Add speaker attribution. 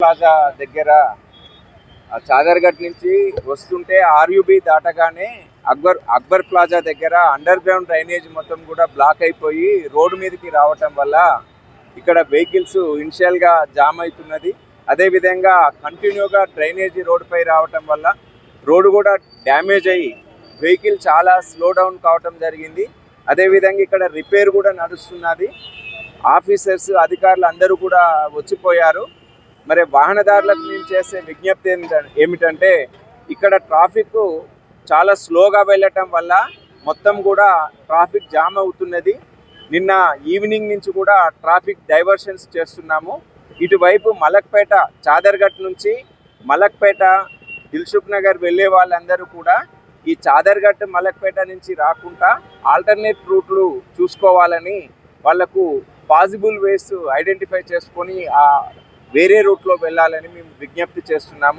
Speaker 1: Plaza దగ్గర చాదర్ఘట్ నుంచి వస్తుంటే ఆర్యుబి దాటగానే అక్బర్ ప్లాజా దగ్గర అండర్ గ్రౌండ్ డ్రైనేజ్ మొత్తం కూడా బ్లాక్ అయిపోయి రోడ్డు మీదకి రావటం వల్ల ఇక్కడ వెహికల్స్ ఇనిషియల్గా జామ్ అవుతున్నది. అదేవిధంగా కంటిన్యూగా డ్రైనేజీ రోడ్డుపై రావటం వల్ల రోడ్డు కూడా డ్యామేజ్ అయ్యి వెహికల్ చాలా స్లో డౌన్ కావటం జరిగింది. అదేవిధంగా ఇక్కడ రిపేర్ కూడా నడుస్తున్నది. ఆఫీసర్స్ అధికారులు అందరూ కూడా వచ్చిపోయారు. మరి వాహనదారులకు మేము చేసే విజ్ఞప్తి ఏమిటంటే ఇక్కడ ట్రాఫిక్ చాలా స్లోగా వెళ్ళటం వల్ల మొత్తం కూడా ట్రాఫిక్ జామ్ అవుతున్నది. నిన్న ఈవినింగ్ నుంచి కూడా ట్రాఫిక్ డైవర్షన్స్ చేస్తున్నాము. ఇటువైపు మలక్పేట చాదర్ఘట్ నుంచి మలక్పేట దిల్సుఖ్ నగర్ వెళ్ళే వాళ్ళందరూ కూడా ఈ చాదర్ఘట్ మలక్పేట నుంచి రాకుండా ఆల్టర్నేట్ రూట్లు చూసుకోవాలని వాళ్లకు పాసిబుల్ వేస్ ఐడెంటిఫై చేసుకొని వేరే రూట్లో వెళ్ళాలని మేము విజ్ఞప్తి చేస్తున్నాము.